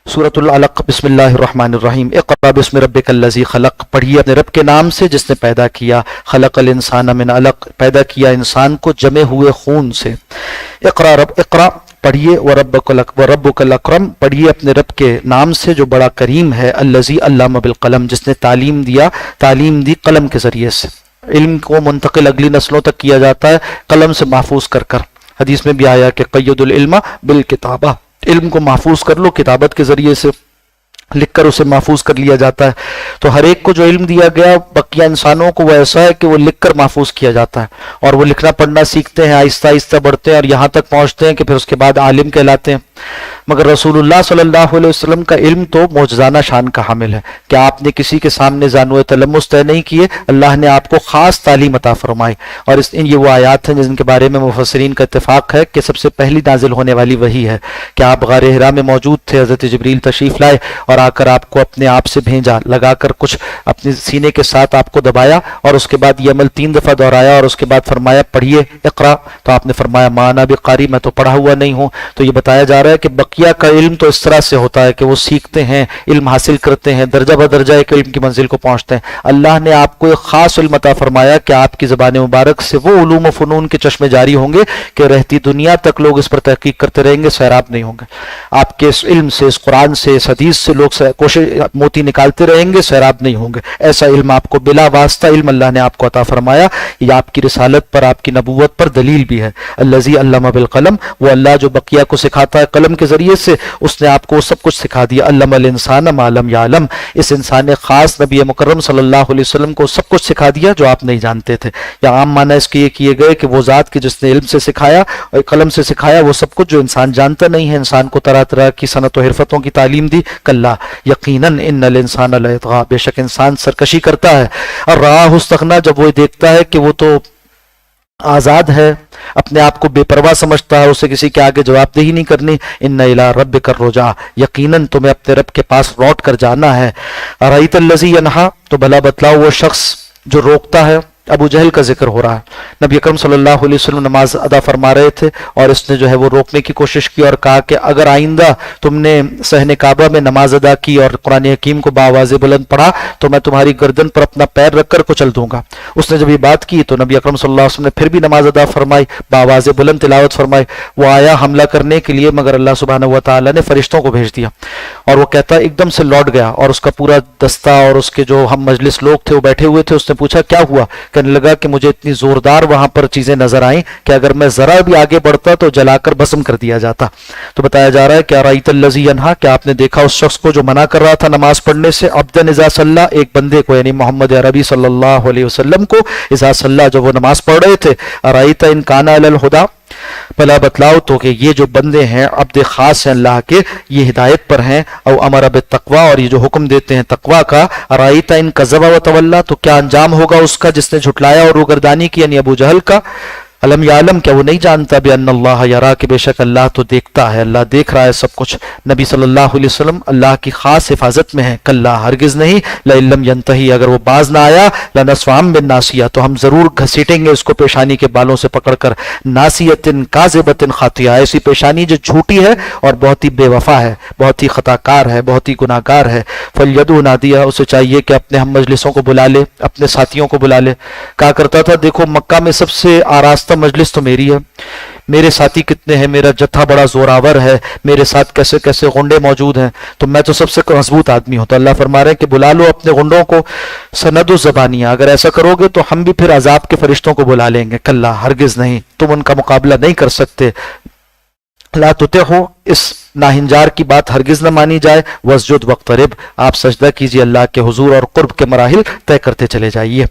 سورۃ العلق بسم اللہ الرحمن الرحیم اقرأ بسم ربک الذی خلق، پڑھیے اپنے رب کے نام سے جس نے پیدا کیا، خلق الانسان من علق، پیدا کیا انسان کو جمے ہوئے خون سے۔ اقرأ پڑھیے وربک الاکرم، پڑھیے اپنے رب کے نام سے جو بڑا کریم ہے، الذی علم بالقلم، جس نے تعلیم دی قلم کے ذریعے سے۔ علم کو منتقل اگلی نسلوں تک کیا جاتا ہے قلم سے محفوظ کر کر۔ حدیث میں بھی آیا کہ قید العلم بالکتابہ، علم کو محفوظ کر لو، کتابت کے ذریعے سے لکھ کر اسے محفوظ کر لیا جاتا ہے۔ تو ہر ایک کو جو علم دیا گیا بقیہ انسانوں کو وہ ایسا ہے کہ وہ لکھ کر محفوظ کیا جاتا ہے، اور وہ لکھنا پڑھنا سیکھتے ہیں، آہستہ آہستہ بڑھتے ہیں اور یہاں تک پہنچتے ہیں کہ پھر اس کے بعد عالم کہلاتے ہیں۔ مگر رسول اللہ صلی اللہ علیہ وسلم کا علم تو معجزانہ شان کا حامل ہے کہ آپ نے کسی کے سامنے زانو تلمس طے نہیں کیے، اللہ نے آپ کو خاص تعلیم عطا فرمائی۔ اور یہ وہ آیات ہیں جن کے بارے میں مفسرین کا اتفاق ہے کہ سب سے پہلی نازل ہونے والی وہی ہے کہ آپ غار حرا میں موجود تھے، حضرت جبریل تشریف لائے اور آ کر آپ کو اپنے آپ سے بھیجا، لگا کر کچھ اپنے سینے کے ساتھ آپ کو دبایا، اور اس کے بعد یہ عمل 3 دفعہ دہرایا، اور اس کے بعد فرمایا پڑھیے اقرا، تو آپ نے فرمایا ما انا بقاری، میں تو پڑھا ہوا نہیں ہوں۔ تو یہ بتایا جا رہا ہے کہ بقیہ کا علم تو اس طرح سے ہوتا ہے کہ وہ سیکھتے ہیں، علم حاصل کرتے ہیں، درجہ بدرجہ ایک علم کی منزل کو پہنچتے ہیں۔ اللہ نے آپ کو ایک خاص علم عطا فرمایا کہ آپ کی زبان مبارک سے وہ علوم و فنون کے چشمے جاری ہوں گے کہ رہتی دنیا تک لوگ اس پر تحقیق کرتے رہیں گے، سیراب نہیں ہوں گے۔ آپ کے اس علم سے، اس قرآن سے، اس حدیث سے لوگ کوشش موتی نکالتے رہیں گے، سیراب نہیں ہوں گے۔ ایسا علم آپ کو بلا واسطہ علم اللہ نے آپ کو عطا فرمایا، یہ آپ کی رسالت پر، آپ کی نبوت پر دلیل بھی ہے۔ الذی علم بالقلم، وہ اللہ جو بقیہ کو سکھاتا ہے قلم کے ذریعے سے، اس نے آپ کو سب کچھ سکھا دیا۔ علم الانسان ما لم یعلم، اس انسان نے خاص نبی مکرم صلی اللہ علیہ وسلم کو سب کچھ سکھا دیا جو آپ نہیں جانتے تھے۔ یا عام معنی اس کے یہ کیے گئے کہ وہ ذات کی جس نے علم سے سکھایا اور قلم سے سکھایا وہ سب کچھ جو انسان جانتا نہیں ہے، انسان کو طرح طرح کی صنعت و حرفتوں کی تعلیم دی۔ کلا یقیناً ان الانسان لیطغی، بے شک انسان سرکشی کرتا ہے، اور رآہ استغنی، جب وہ دیکھتا ہے کہ وہ تو آزاد ہے، اپنے آپ کو بے پرواہ سمجھتا ہے، اسے کسی کے آگے جواب دہی نہیں کرنی۔ ان الی ربک الرجع، یقیناً تمہیں اپنے رب کے پاس لوٹ کر جانا ہے۔ ارأیت الذی ینہا، تو بھلا بتلاؤ وہ شخص جو روکتا ہے۔ ابو جہل کا ذکر ہو رہا ہے۔ نبی اکرم صلی اللہ علیہ وسلم نماز ادا فرما رہے تھے اور اس نے جو ہے وہ روکنے کی کوشش کی اور کہا کہ اگر آئندہ تم نے صحن کعبہ میں نماز ادا کی اور قرآن حکیم کو بآواز بلند پڑھا تو میں تمہاری گردن پر اپنا پیر رکھ کر کچل دوں گا۔ اس نے جب یہ بات کی تو نبی اکرم صلی اللہ علیہ وسلم نے پھر بھی نماز ادا فرمائی، بآواز بلند تلاوت فرمائی۔ وہ آیا حملہ کرنے کے لیے، مگر اللہ سبحانہ و تعالیٰ نے فرشتوں کو بھیج دیا، اور وہ کہتا ایک دم سے لوٹ گیا، اور اس کا پورا دستہ اور اس کے جو ہم مجلس لوگ تھے وہ بیٹھے ہوئے تھے۔ اس نے پوچھا کیا ہوا؟ کہنے لگا کہ مجھے اتنی زوردار وہاں پر چیزیں نظر آئیں کہ اگر میں ذرا بھی آگے بڑھتا تو جلا کر بھسم کر دیا جاتا۔ تو بتایا جا رہا ہے کہ ارأیت الذی ینہا، کہ آپ نے دیکھا اس شخص کو جو منع کر رہا تھا نماز پڑھنے سے، عبدًا اذا صلی، ایک بندے کو، یعنی محمد عربی صلی اللہ علیہ وسلم کو، اذا صلی، جب وہ نماز پڑھ رہے تھے، ارأیت ان کان علی الہدی، بھلا بتلاؤ تو کہ یہ جو بندے ہیں عبد خاص ہیں اللہ کے، یہ ہدایت پر ہیں، او امر بالتقوی، اور یہ جو حکم دیتے ہیں تقوی کا، ارأیت ان کذب وتولی، تو کیا انجام ہوگا اس کا جس نے جھٹلایا اور روگردانی کی، یعنی ابو جہل کا۔ علم یعلم، کیا وہ نہیں جانتا بان اللہ یرا، کہ بے شک اللہ تو دیکھتا ہے، اللہ دیکھ رہا ہے سب کچھ۔ نبی صلی اللہ علیہ وسلم اللہ کی خاص حفاظت میں ہیں۔ کلا، ہرگز نہیں، لئن لم ینتہی، اگر وہ باز نہ آیا، لنصفعا بالناصیہ، تو ہم ضرور گھسیٹیں گے اس کو پیشانی کے بالوں سے پکڑ کر، ناصیۃ کاذبۃ خاطیہ، ایسی پیشانی جو جھوٹی ہے اور بہت ہی بے وفا ہے، بہت ہی خطا کار ہے، بہت ہی گناہ گار ہے۔ فلیدعو نادیہ، اسے چاہیے کہ اپنے ہم مجلسوں کو بلا لے، اپنے ساتھیوں کو بلا لے۔ کہا کرتا تھا دیکھو مکہ میں سب سے آراستہ مجلس تو میری ہے، میرے ساتھی کتنے ہیں، میرا جتھا بڑا زوراور ہے، میرے ساتھ کیسے کیسے غنڈے موجود ہیں، تو میں تو سب سے مضبوط آدمی ہوں۔ تو اللہ فرما رہے ہیں کہ بلا لو اپنے غنڈوں کو، سند الزبانیہ، اگر ایسا کرو گے تو ہم بھی پھر عذاب کے فرشتوں کو بلا لیں گے۔ کلا، ہرگز نہیں، تم ان کا مقابلہ نہیں کر سکتے۔ لا تطعہ، اس ناہنجار کی بات ہرگز نہ مانی جائے۔ واسجد واقترب، آپ سجدہ کیجیے اللہ کے حضور اور قرب کے مراحل طے کرتے چلے جائیے۔